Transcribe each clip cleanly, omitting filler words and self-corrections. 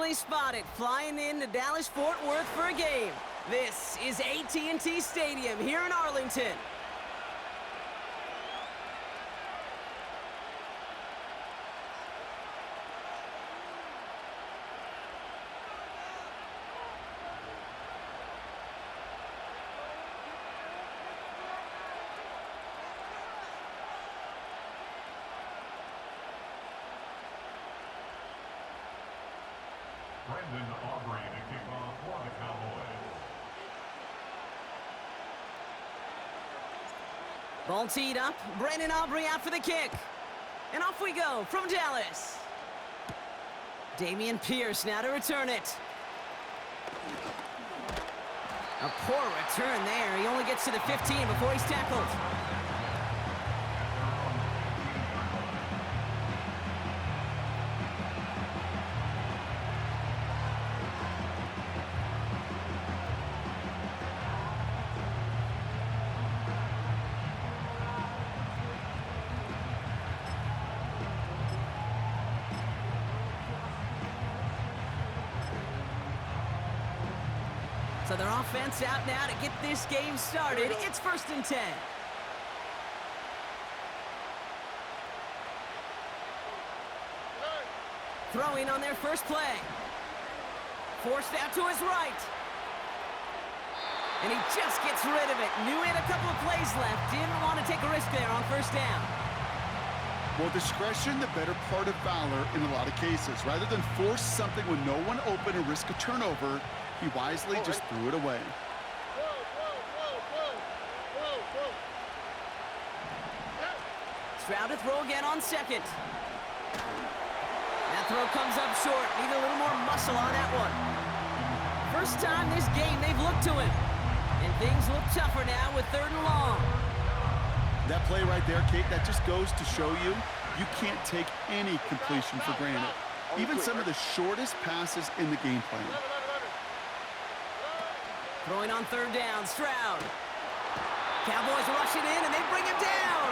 Finally spotted, flying into Dallas-Fort Worth for a game. This is AT&T Stadium here in Arlington. To kick off for the Cowboys. Ball teed up. Brandon Aubrey out for the kick. And off we go from Dallas. Dameon Pierce now to return it. A poor return there. He only gets to the 15 before he's tackled. So their offense out now to get this game started. It's 1st and 10. Throwing on their first play. Forced out to his right. And he just gets rid of it. Knew he had a couple of plays left. Didn't want to take a risk there on 1st down. Well, discretion, the better part of valor in a lot of cases. Rather than force something with no one open and risk a turnover, he wisely just threw it away. Stroud to throw again on 2nd. That throw comes up short. Need a little more muscle on that one. First time this game they've looked to him. And things look tougher now with 3rd and long. That play right there, Kate, that just goes to show you, you can't take any completion for granted. Even some of the shortest passes in the game plan. Throwing on 3rd down, Stroud. Cowboys rushing in, and they bring him down.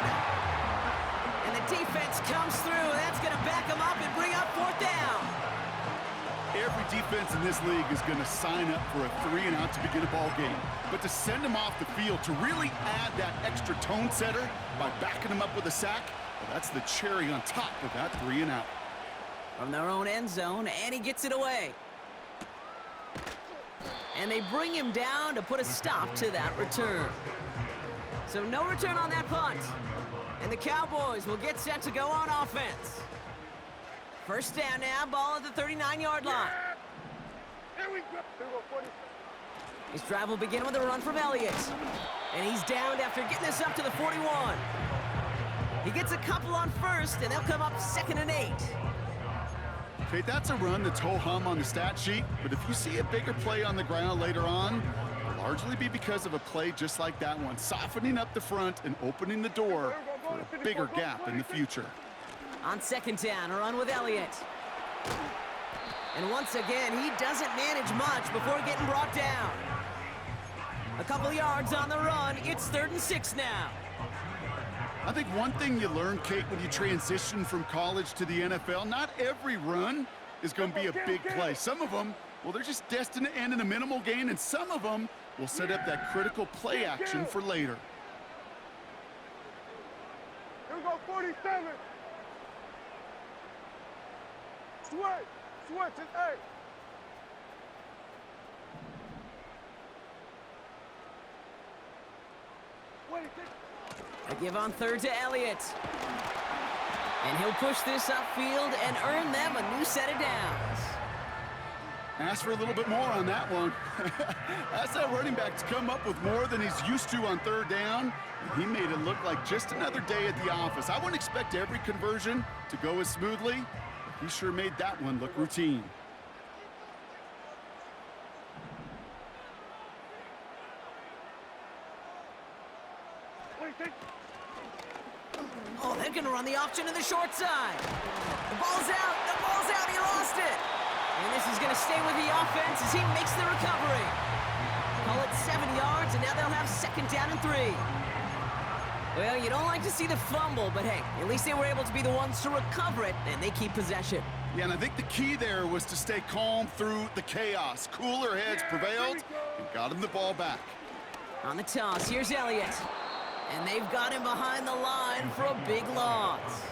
And the defense comes through. That's going to back him up and bring up 4th down. Every defense in this league is going to sign up for a 3-and-out to begin a ball game. But to send him off the field, to really add that extra tone setter by backing him up with a sack, well, that's the cherry on top of that 3-and-out. From their own end zone, and he gets it away. And they bring him down to put a stop to that return. So no return on that punt. And the Cowboys will get set to go on offense. 1st down now, ball at the 39-yard line. Here we go. His drive will begin with a run from Elliott. And he's downed after getting this up to the 41. He gets a couple on 1st, and they'll come up 2nd and 8. Okay, that's a run that's ho-hum on the stat sheet, but if you see a bigger play on the ground later on, it'll largely be because of a play just like that one, softening up the front and opening the door for a bigger gap in the future. On 2nd down, a run with Elliott. And once again, he doesn't manage much before getting brought down. A couple yards on the run. It's 3rd and 6 now. I think one thing you learn, Kate, when you transition from college to the NFL, not every run is going to be a big play. Some of them, well, they're just destined to end in a minimal gain, and some of them will set up that critical play action for later. Here we go, 47. Switch, and 8. A give on 3rd to Elliott. And he'll push this upfield and earn them a new set of downs. Ask for a little bit more on that one. Ask that running back to come up with more than he's used to on 3rd down. And he made it look like just another day at the office. I wouldn't expect every conversion to go as smoothly. He sure made that one look routine. Oh, they're going to run the option to the short side. The ball's out, he lost it. And this is going to stay with the offense as he makes the recovery. Call it 7 yards, and now they'll have 2nd down and 3. Well, you don't like to see the fumble, but hey, at least they were able to be the ones to recover it, and they keep possession. Yeah, and I think the key there was to stay calm through the chaos. Cooler heads prevailed and got him the ball back. On the toss, here's Elliott. And they've got him behind the line for a big loss.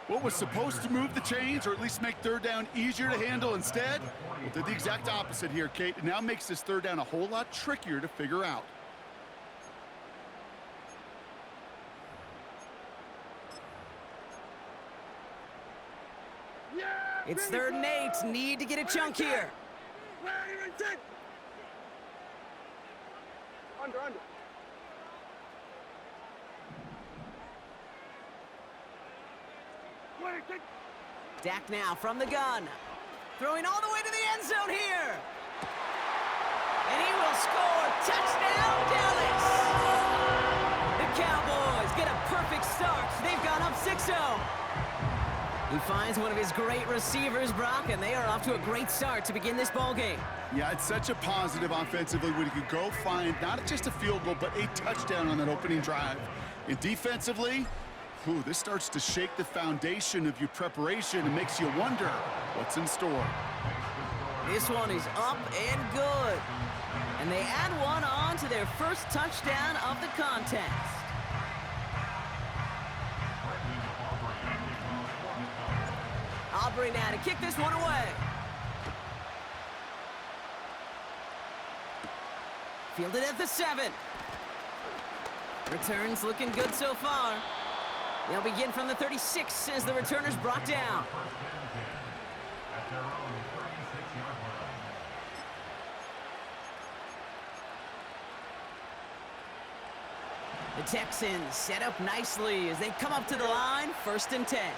What was supposed to move the chains, or at least make third down easier to handle instead, well, did the exact opposite here, Kate. It now makes this third down a whole lot trickier to figure out. It's 3rd and 8. Need to get a chunk here. Under. Dak now from the gun. Throwing all the way to the end zone here. And he will score. Touchdown, Dallas. The Cowboys get a perfect start. They've gone up 6-0. He finds one of his great receivers, Brock, and they are off to a great start to begin this ball game. Yeah, it's such a positive offensively when you could go find not just a field goal, but a touchdown on that opening drive. And defensively, this starts to shake the foundation of your preparation and makes you wonder what's in store. This one is up and good. And they add one on to their first touchdown of the contest. Aubrey now to kick this one away. Fielded at the 7. Returns looking good so far. They'll begin from the 36 as the returner's brought down. At their own 36-yard line. The Texans set up nicely as they come up to the line, 1st and 10.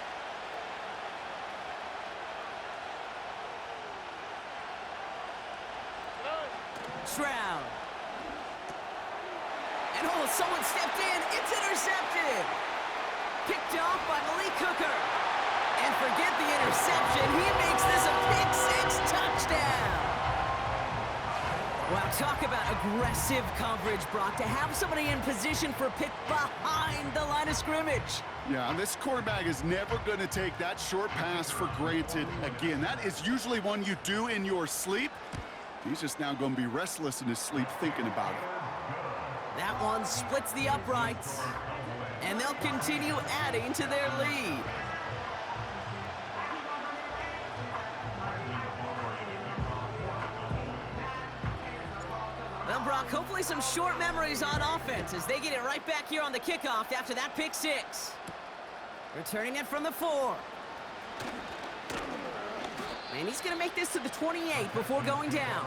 Stroud. And someone stepped in. It's intercepted. Picked off by Malik Hooker. And forget the interception. He makes this a pick-6 touchdown. Wow, talk about aggressive coverage, Brock. To have somebody in position for a pick behind the line of scrimmage. Yeah, and this quarterback is never going to take that short pass for granted again. That is usually one you do in your sleep. He's just now going to be restless in his sleep thinking about it. That one splits the uprights. And they'll continue adding to their lead. Well, Brock, hopefully some short memories on offense as they get it right back here on the kickoff after that pick-6. Returning it from the 4. And he's going to make this to the 28 before going down.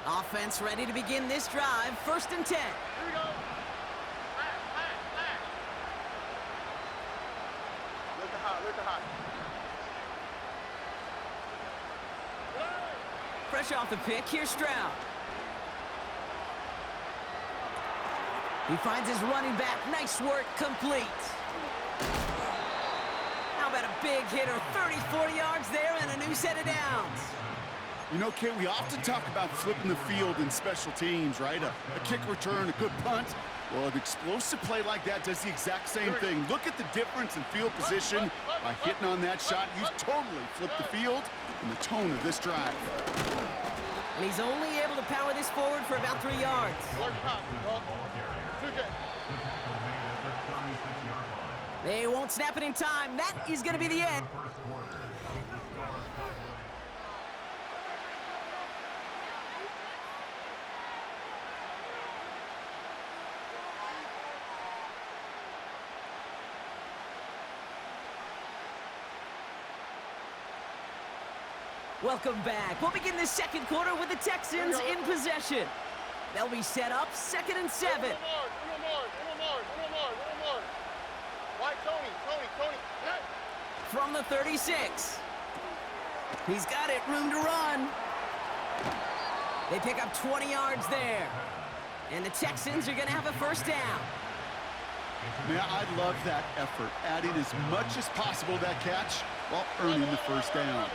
Offense ready to begin this drive. 1st and 10. Here we go. Look at hot. Fresh off the pick, here's Stroud. He finds his running back. Nice work, complete. How about a big hitter? 30, 40 yards there and a new set of downs. You know, Kate, we often talk about flipping the field in special teams, right? A kick return, a good punt. Well, an explosive play like that does the exact same thing. Look at the difference in field position by hitting on that shot. You totally flipped the field and the tone of this drive. And he's only able to power this forward for about 3 yards. They won't snap it in time. That is going to be the end. Welcome back. We'll begin the second quarter with the Texans in possession. They'll be set up 2nd and 7. One more. Why, Tony. From the 36. He's got it, room to run. They pick up 20 yards there. And the Texans are going to have a 1st down. Man, I love that effort, adding as much as possible to that catch while earning the first down.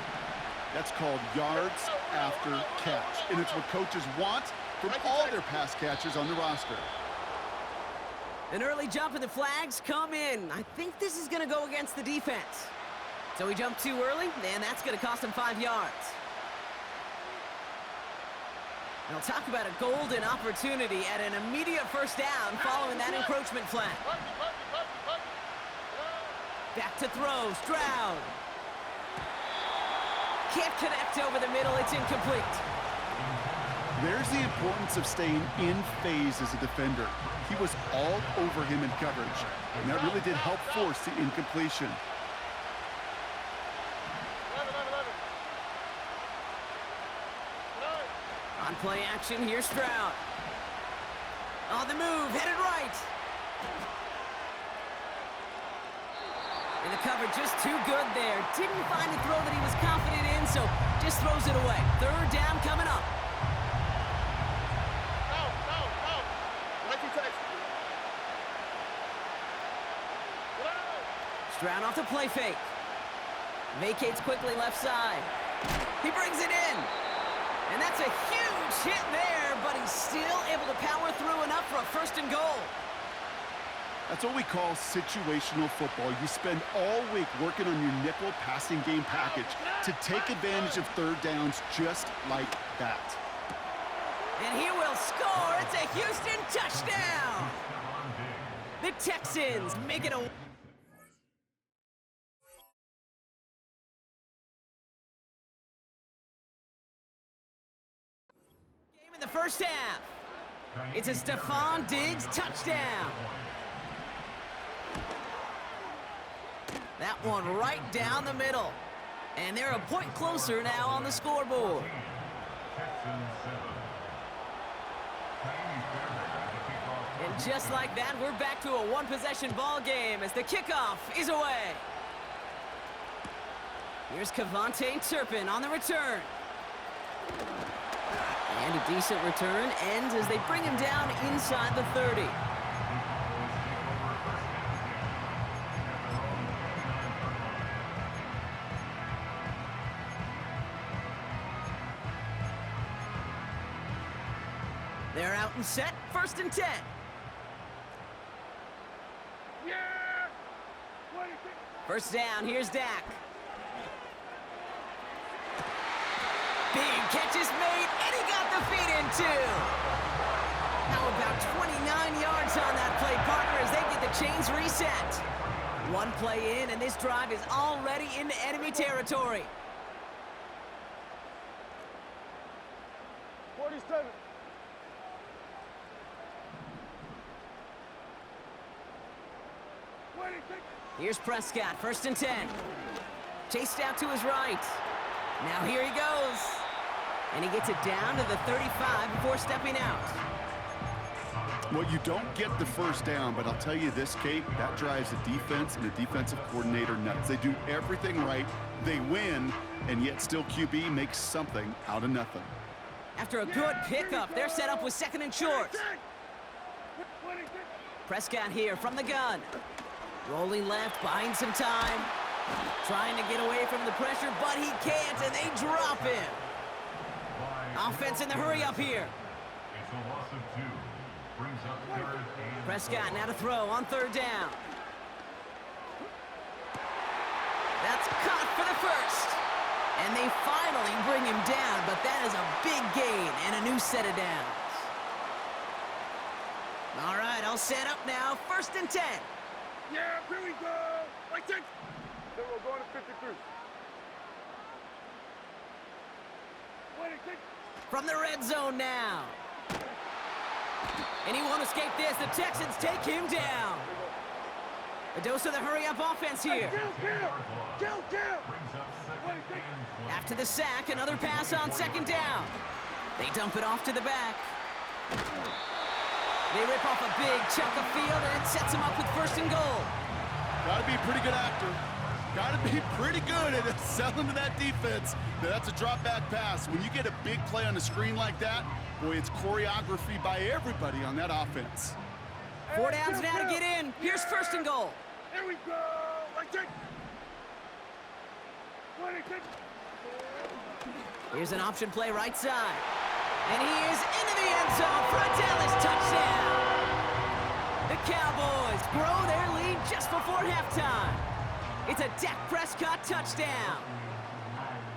That's called yards after catch, and it's what coaches want from all their pass catchers on the roster. An early jump and the flags come in. I think this is going to go against the defense. So he jumped too early, and that's going to cost him 5 yards. They'll talk about a golden opportunity at an immediate first down following that encroachment flag. Back to throw, Stroud. Can't connect over the middle, it's incomplete. There's the importance of staying in phase as a defender. He was all over him in coverage, and that really did help force the incompletion. On play action, here's Stroud. On the move, headed right. And the cover just too good there. Didn't find a throw that he was confident in, so just throws it away. Third down coming up. Stroud off the play fake. Vacates quickly left side. He brings it in. And that's a huge hit there, but he's still able to power through enough for a first and goal. That's what we call situational football. You spend all week working on your nickel passing game package to take advantage of third downs just like that. And he will score. It's a Houston touchdown. The Texans make it a... game in the first half. It's a Stephon Diggs touchdown. That one right down the middle. And they're a point closer now on the scoreboard. And just like that, we're back to a one-possession ball game as the kickoff is away. Here's Kevontae Turpin on the return. And a decent return ends as they bring him down inside the 30. They're out and set, 1st and 10. First down, here's Dak. Big catch is made, and he got the feet in too. Now about 29 yards on that play, partner, as they get the chains reset. One play in, and this drive is already into enemy territory. 47. Here's Prescott, 1st and 10. Chased out to his right. Now here he goes. And he gets it down to the 35 before stepping out. Well, you don't get the first down, but I'll tell you this, Kate, that drives the defense and the defensive coordinator nuts. They do everything right, they win, and yet still QB makes something out of nothing. After a good pickup, they're set up with 2nd and short. Prescott here from the gun. Rolling left, buying some time. Trying to get away from the pressure, but he can't, and they drop him. Offense in the hurry up here. It's a loss of 2. Brings up 3rd and... Prescott now to throw on 3rd down. That's caught for the first. And they finally bring him down, but that is a big gain and a new set of downs. All right, all set up now. 1st and 10. Yeah, here we go. Like that. Then we're going to 53. From the red zone now. And he won't escape this. The Texans take him down. A dose of the hurry-up offense here. Kill. After the sack, another pass on 2nd down. They dump it off to the back. They rip off a big chunk of field, and it sets them up with 1st and goal. Got to be a pretty good actor. Got to be pretty good at selling to that defense. That's a drop-back pass. When you get a big play on the screen like that, boy, it's choreography by everybody on that offense. 4 downs now to get in. Here's first and goal. Here we go. Like that. 26. Here's an option play right side. And he is into the end zone for a Dallas touchdown. The Cowboys grow their lead just before halftime. It's a Dak Prescott touchdown.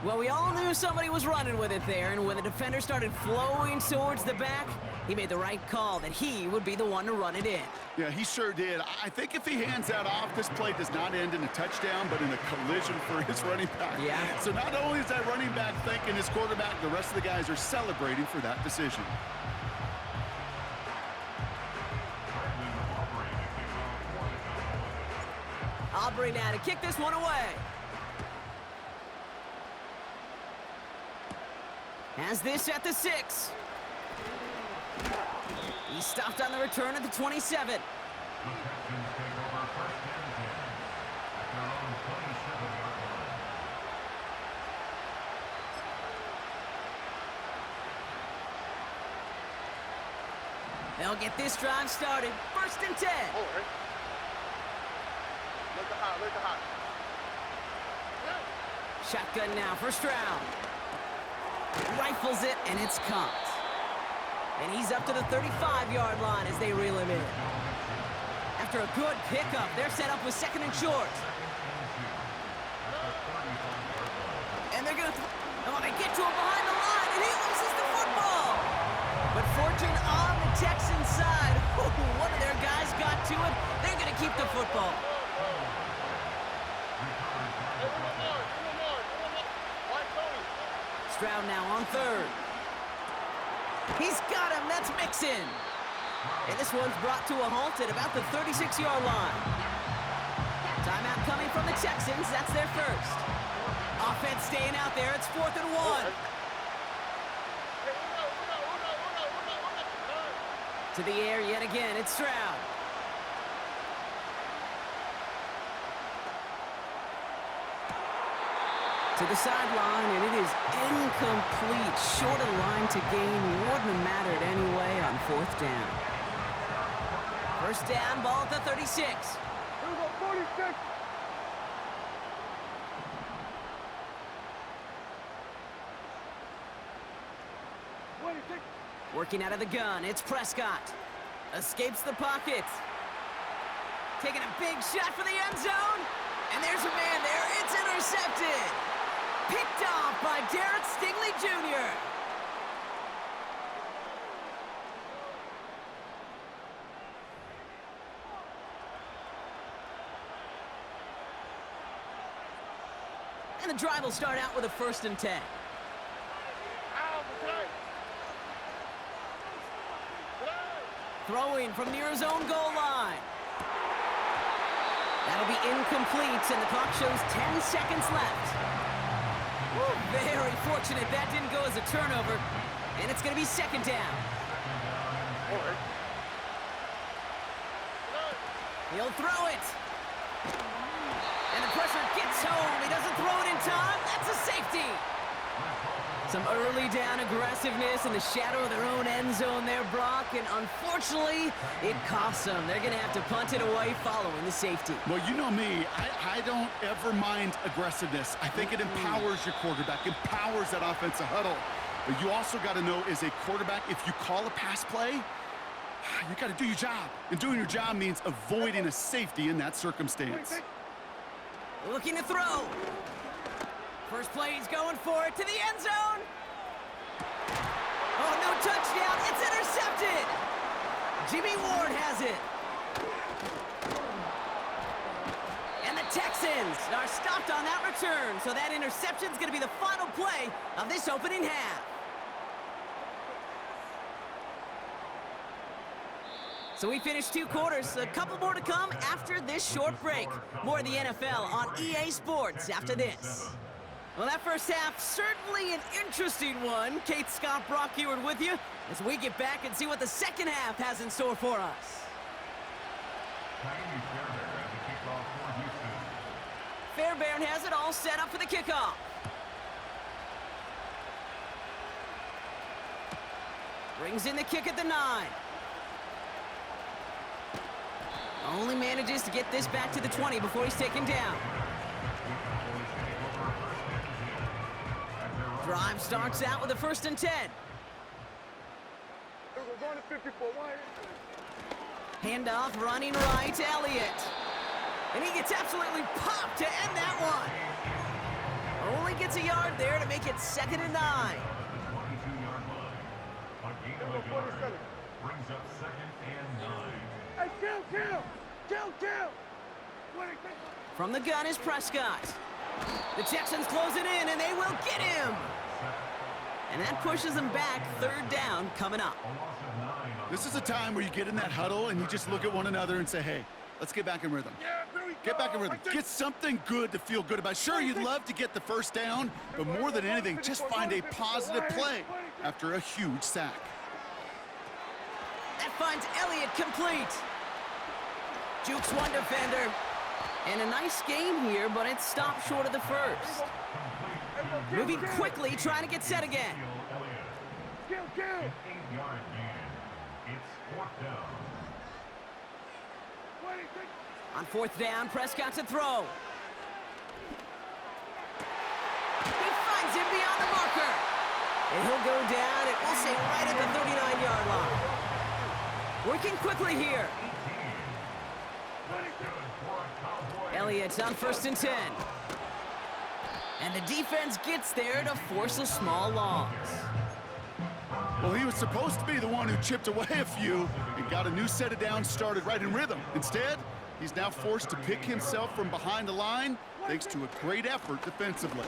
Well, we all knew somebody was running with it there, and when the defender started flowing towards the back, he made the right call that he would be the one to run it in. Yeah, he sure did. I think if he hands that off, this play does not end in a touchdown, but in a collision for his running back. Yeah. So not only is that running back thanking his quarterback, the rest of the guys are celebrating for that decision. Aubrey now to kick this one away. Has this at the 6. He stopped on the return at the 27. The Texans take over first and 10 at their own 27-yard line. They'll get this drive started. First and 10. Hold it. Look at hot. Shotgun now for Stroud. Rifles it, and it's caught. And he's up to the 35-yard line as they reel him in. After a good pickup, they're set up with second and short. And they're going to... Oh, they get to him behind the line, and he loses the football. But fortune on the Texans side. One of their guys got to it. They're going to keep the football. Stroud now on third. He's got him. That's Mixon. And this one's brought to a halt at about the 36-yard line. Timeout coming from the Texans. That's their first. Offense staying out there. It's 4th and 1. To the air yet again. It's Stroud. To the sideline, and it is incomplete. Short of line to gain. Wouldn't have mattered anyway on 4th down. First down, ball at the 36. Here we go, 46. Working out of the gun, it's Prescott. Escapes the pocket. Taking a big shot for the end zone. And there's a man there. It's intercepted. Picked off by Derek Stingley Jr. And the drive will start out with a 1st and 10. Throwing from near his own goal line. That'll be incomplete, and the clock shows 10 seconds left. Woo, very fortunate that didn't go as a turnover, and it's going to be 2nd down. He'll throw it. And the pressure gets home. He doesn't throw it in time. That's a safety. Some early down aggressiveness in the shadow of their own end zone there, Brock, and unfortunately, it costs them. They're going to have to punt it away following the safety. Well, you know me. I don't ever mind aggressiveness. I think it empowers your quarterback, empowers that offensive huddle. But you also got to know, as a quarterback, if you call a pass play, you got to do your job. And doing your job means avoiding a safety in that circumstance. Looking to throw. First play, he's going for it to the end zone. Oh, no touchdown. It's intercepted. Jimmy Ward has it. And the Texans are stopped on that return. So that interception is going to be the final play of this opening half. So we finished 2 quarters. A couple more to come after this short break. More of the NFL on EA Sports after this. Well, that first half, certainly an interesting one. Kate, Scott, Brock Eward with you as we get back and see what the second half has in store for us. Fairbairn has it all set up for the kickoff. Brings in the kick at the 9. Only manages to get this back to the 20 before he's taken down. Drive starts out with a 1st and 10. We're going to 54. Handoff running right to Elliott. And he gets absolutely popped to end that one. Only gets a yard there to make it 2nd and 9. 22-yard line. A gain of a yard brings up 2nd and 9. Hey, kill! From the gun is Prescott. The Texans close it in, and they will get him. And that pushes them back. 3rd down coming up. A loss of 9 on This is a time where you get in that huddle and you just look at one another and say, hey, let's get back in rhythm. Yeah, here we go. Get back in rhythm. Get something good to feel good about. Sure, you'd love to get the 1st down, but more than anything, just find a positive play after a huge sack. That finds Elliott complete. Jukes one defender. And a nice game here, but it stopped short of the 1st. Moving quickly, trying to get set again. Kill! an 8-yard gain. It's 4th down. On 4th down, Prescott to throw. He finds him beyond the marker. And he'll go down, and we'll say right at the 39-yard line. Working quickly here. Elliott's on 1st and 10. And the defense gets there to force a small loss. Well, he was supposed to be the one who chipped away a few and got a new set of downs started right in rhythm. Instead, he's now forced to pick himself from behind the line thanks to a great effort defensively.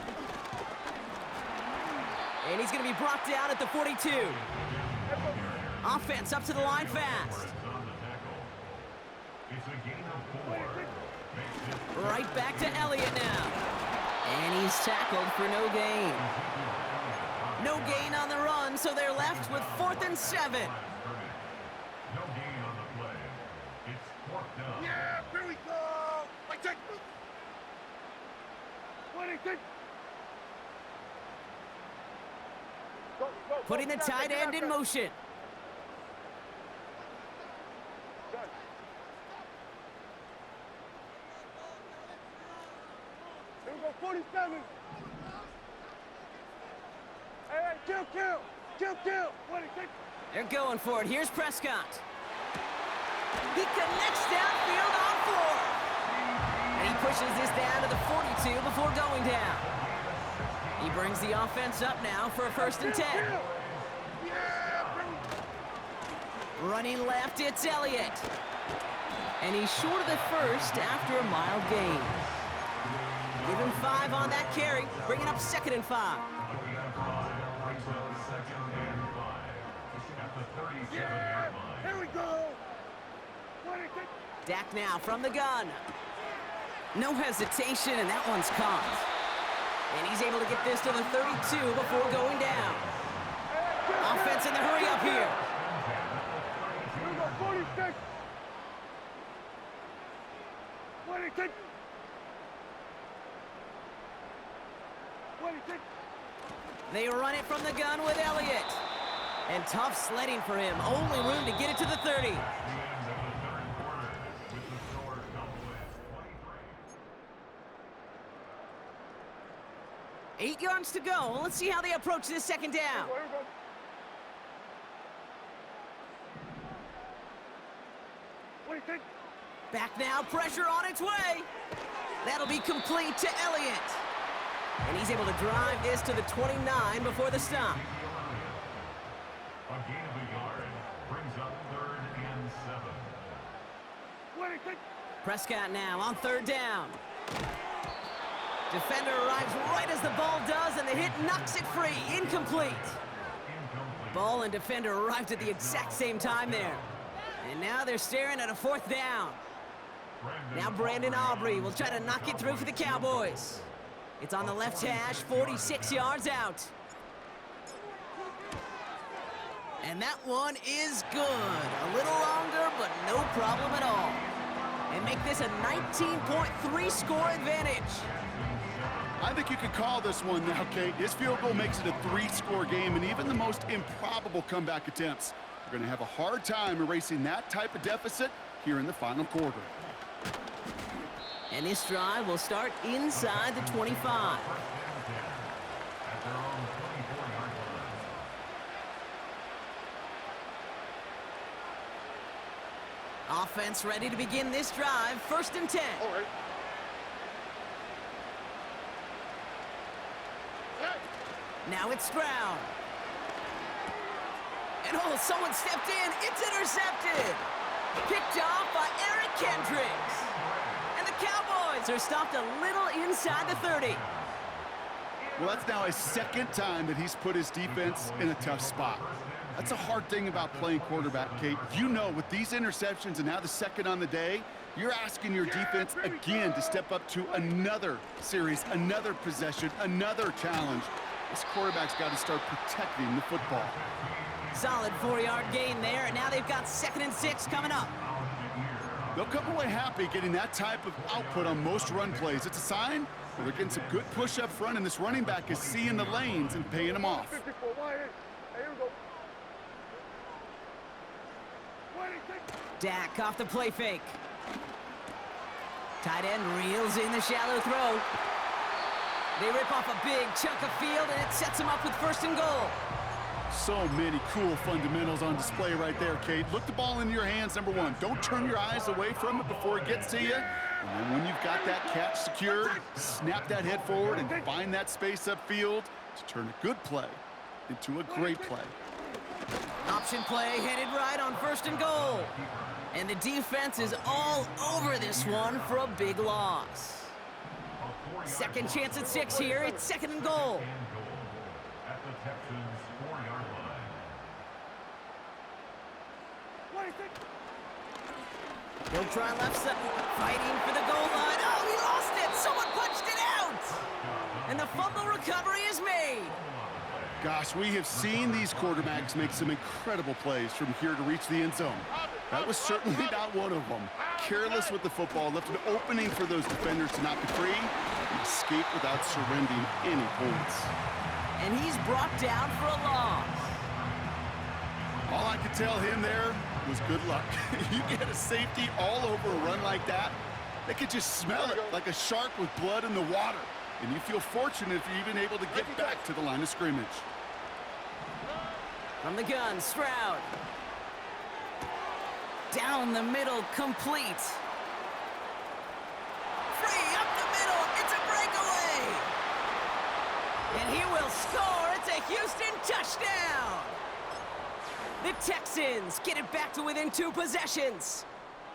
And he's going to be brought down at the 42. Offense up to the line fast. It's a gain of 4. Right back to Elliott now. And he's tackled for no gain. No gain on the run, so they're left with 4th and 7. No gain on the play. It's 4th down. Yeah, here we go. Like that. Putting the tight end in motion. Here we go, 47. Hey, kill. They're going for it. Here's Prescott. He connects downfield on 4. And he pushes this down to the 42 before going down. He brings the offense up now for a 1st and 10. Running left, it's Elliott. And he's short of the 1st after a mild gain. Give him 5 on that carry, bringing up 2nd and 5. Here we go. Dak now from the gun. No hesitation, and that one's caught. And he's able to get this to the 32 before going down. Offense in the hurry up here. Here we go, 46. 26. 26. They run it from the gun with Elliott. And tough sledding for him. Only room to get it to the 30. 8 yards to go. Let's see how they approach this 2nd down. Here we go. Back now, pressure on its way. That'll be complete to Elliott. And he's able to drive this to the 29 before the stop. A gain of a yard brings up 3rd and 7. Prescott now on 3rd down. Defender arrives right as the ball does, and the hit knocks it free. Incomplete. Ball and defender arrived at the exact same time there. And now they're staring at a 4th down. Now Brandon Aubrey will try to knock it through for the Cowboys. It's on the left hash, 46 yards out. And that one is good. A little longer, but no problem at all. And make this a 19.3 score advantage. I think you could call this one now, Kate. His field goal makes it a 3-score game, and even the most improbable comeback attempts are going to have a hard time erasing that type of deficit here in the final quarter. And this drive will start inside the 25. At their own 24-yard line. Offense ready to begin this drive. 1st and 10. All right. Now it's Stroud. And oh, someone stepped in. It's intercepted. Picked off by Eric Kendricks. And the Cowboys are stopped a little inside the 30. Well, that's now his 2nd time that he's put his defense in a tough spot. That's a hard thing about playing quarterback, Kate. You know, with these interceptions and now the 2nd on the day, you're asking your defense again to step up to another series, another possession, another challenge. This quarterback's got to start protecting the football. Solid 4-yard gain there, and now they've got 2nd and 6 coming up. They'll come away happy getting that type of output on most run plays. It's a sign that they're getting some good push up front, and this running back is seeing the lanes and paying them off. 54, wide. Hey, here we go. Dak off the play fake. Tight end reels in the shallow throw. They rip off a big chunk of field, and it sets them up with 1st and goal. So many cool fundamentals on display right there, Kate. Look the ball into your hands, number 1. Don't turn your eyes away from it before it gets to you. And then when you've got that catch secured, snap that head forward and find that space upfield to turn a good play into a great play. Option play headed right on 1st and goal. And the defense is all over this one for a big loss. 2nd chance at 6 here. It's 2nd and goal. At the Texans' 4-yard line. He'll try left side. Fighting for the goal line. Oh, he lost it. Someone punched it out. And the fumble recovery is made. Gosh, we have seen these quarterbacks make some incredible plays from here to reach the end zone. That was certainly not one of them. Careless with the football, left an opening for those defenders to not be free and escape without surrendering any points. And he's brought down for a loss. All I could tell him there was good luck. You get a safety all over a run like that, they could just smell it like a shark with blood in the water. And you feel fortunate if you're even able to get back to the line of scrimmage. From the gun, Stroud. Down the middle, complete. Free up the middle, it's a breakaway. And he will score, it's a Houston touchdown. The Texans get it back to within 2 possessions.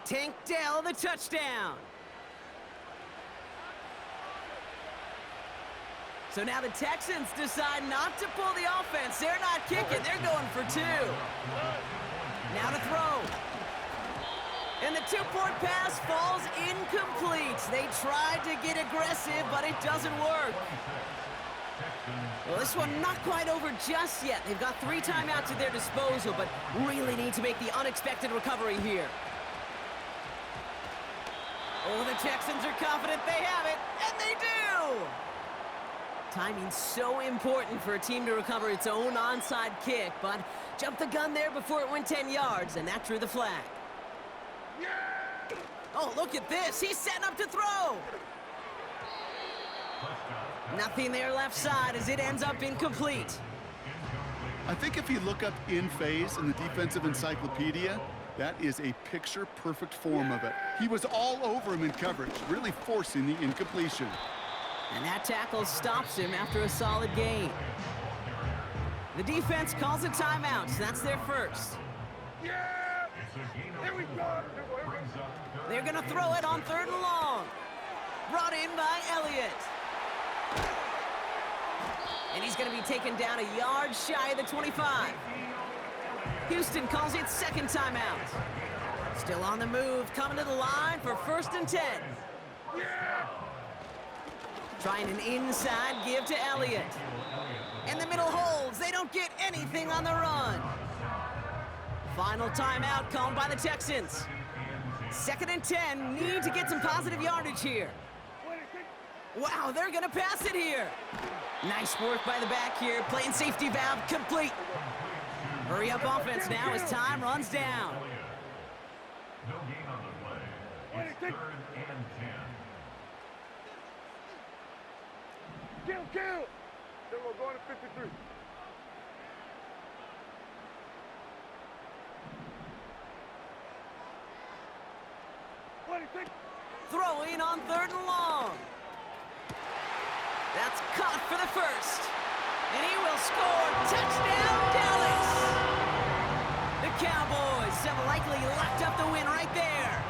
Tank Dell the touchdown. So now the Texans decide not to pull the offense. They're not kicking, they're going for 2. Now to throw. And the 2-point pass falls incomplete. They tried to get aggressive, but it doesn't work. Well, this one not quite over just yet. They've got 3 timeouts at their disposal, but really need to make the unexpected recovery here. Oh, the Texans are confident they have it, and they do! Timing's so important for a team to recover its own onside kick, but jumped the gun there before it went 10 yards, and that drew the flag. Oh, look at this. He's setting up to throw. Nothing there left side as it ends up incomplete. I think if you look up in phase in the defensive encyclopedia, that is a picture-perfect form of it. He was all over him in coverage, really forcing the incompletion. And that tackle stops him after a solid gain. The defense calls a timeout. That's their first. Yeah! Here we go! They're going to throw it on 3rd and long. Brought in by Elliott. And he's going to be taken down a yard shy of the 25. Houston calls it 2nd timeout. Still on the move, coming to the line for 1st and 10. Trying an inside give to Elliott. And the middle holds. They don't get anything on the run. Final timeout called by the Texans. 2nd and 10. Need to get some positive yardage here. Wow, they're going to pass it here. Nice work by the back here. Playing safety valve complete. Hurry up offense now as time runs down. No gain on take. third and 10. Kill. Then we're going to 53. Throwing on 3rd and long. That's caught for the first. And he will score. Touchdown, Dallas! The Cowboys have likely locked up the win right there.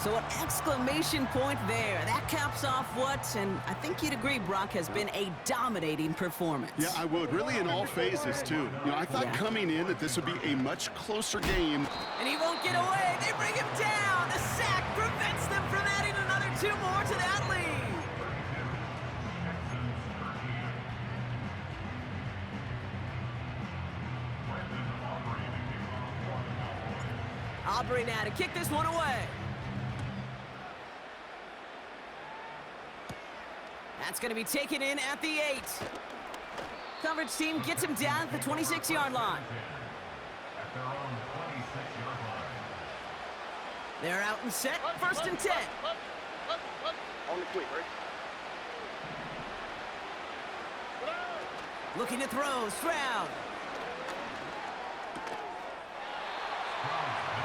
So an exclamation point there. That caps off what, and I think you'd agree, Brock, has been a dominating performance. Yeah, I would. Really in all phases, too. You know, I thought coming in that this would be a much closer game. And he won't get away. They bring him down. The sack prevents them from adding another 2 more to that lead. Aubrey now to kick this one away. That's going to be taken in at the 8. Coverage team gets him down at the 26-yard line. At their own 26-yard line. They're out and set. 1st and 10. On the quick, right? Looking to throw. Stroud.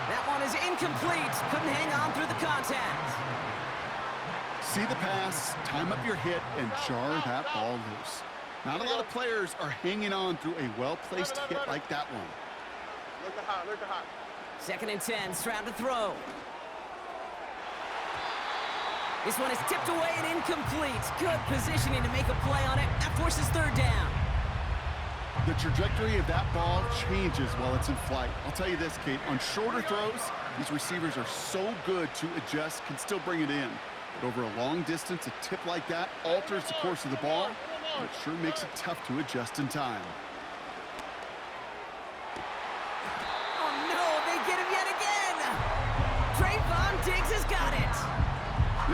That one is incomplete. Couldn't hang on through the contact. See the pass, time up your hit, and jar that ball loose. Not a lot of players are hanging on through a well-placed hit like that one. Look at high. 2nd and 10. Stroud to throw. This one is tipped away and incomplete. Good positioning to make a play on it. That forces 3rd down. The trajectory of that ball changes while it's in flight. I'll tell you this, Kate, on shorter throws, these receivers are so good to adjust, can still bring it in. But over a long distance, a tip like that alters the course of the ball, but it sure makes it tough to adjust in time. Oh, no, they get him yet again. Trayvon Diggs has got it.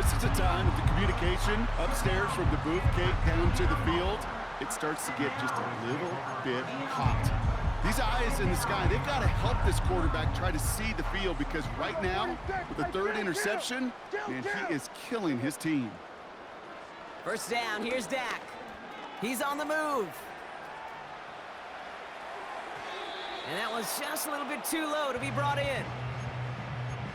This is a time of the communication upstairs from the booth, Kate, down to the field. It starts to get just a little bit hot. These eyes in the sky, they've got to help this quarterback try to see the field, because right now, with the 3rd interception, man, he is killing his team. 1st down, here's Dak. He's on the move. And that was just a little bit too low to be brought in.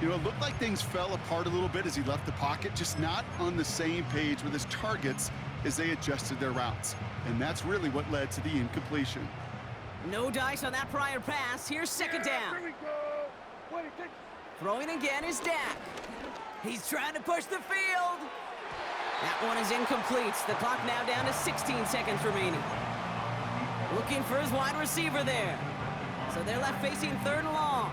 You know, it looked like things fell apart a little bit as he left the pocket, just not on the same page with his targets as they adjusted their routes. And that's really what led to the incompletion. No dice on that prior pass. Here's 2nd down. Here we go. Throwing again is Dak. He's trying to push the field. That one is incomplete. The clock now down to 16 seconds remaining. Looking for his wide receiver there. So they're left facing 3rd and long.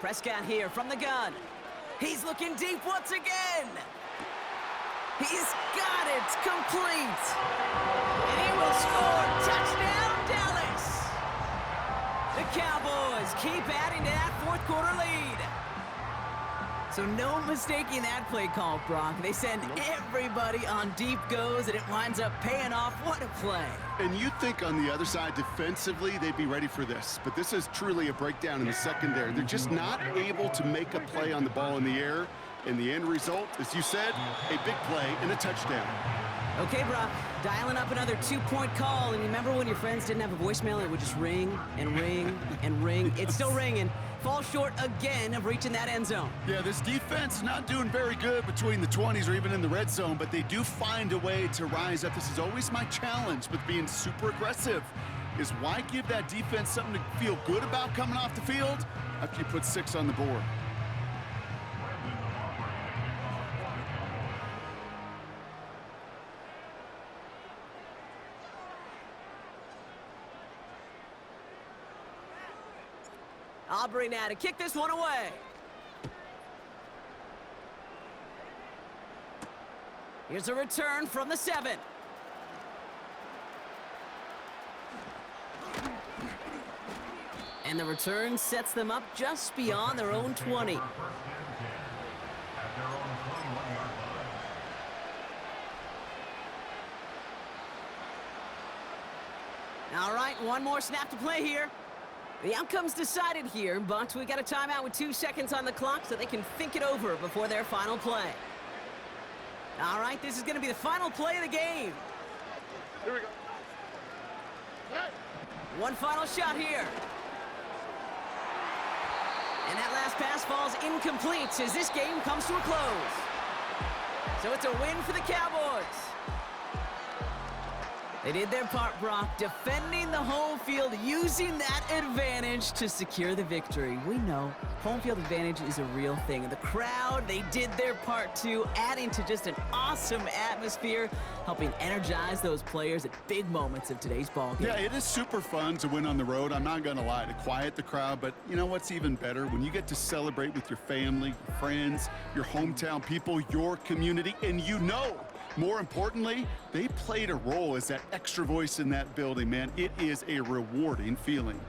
Prescott here from the gun. He's looking deep once again. He's got it complete. And he will score. Touchdown, Dallas. The Cowboys keep adding to that 4th quarter lead. So no mistaking that play call, Brock. They send everybody on deep goes, and it winds up paying off. What a play. And you think on the other side defensively they'd be ready for this, but this is truly a breakdown in the secondary. They're just not able to make a play on the ball in the air, and the end result, as you said, a big play and a touchdown. Okay, Brock, dialing up another 2-point call, and you remember when your friends didn't have a voicemail and it would just ring and ring and ring? It's still ringing. Falls short again of reaching that end zone. Yeah, this defense not doing very good between the 20s or even in the red zone, but they do find a way to rise up. This is always my challenge with being super aggressive, is why give that defense something to feel good about coming off the field after you put 6 on the board? Aubrey now to kick this one away. Here's a return from the 7. And the return sets them up just beyond their own 20. At their own 21-yard line. All right, one more snap to play here. The outcome's decided here, but we got a timeout with 2 seconds on the clock so they can think it over before their final play. All right, this is going to be the final play of the game. Here we go. One final shot here. And that last pass falls incomplete as this game comes to a close. So it's a win for the Cowboys. They did their part, Brock, defending the home field, using that advantage to secure the victory. We know home field advantage is a real thing. And the crowd, they did their part too, adding to just an awesome atmosphere, helping energize those players at big moments of today's ball game. Yeah, it is super fun to win on the road. I'm not going to lie, to quiet the crowd. But you know what's even better? When you get to celebrate with your family, your friends, your hometown people, your community, and you know, more importantly, they played a role as that extra voice in that building, man. It is a rewarding feeling.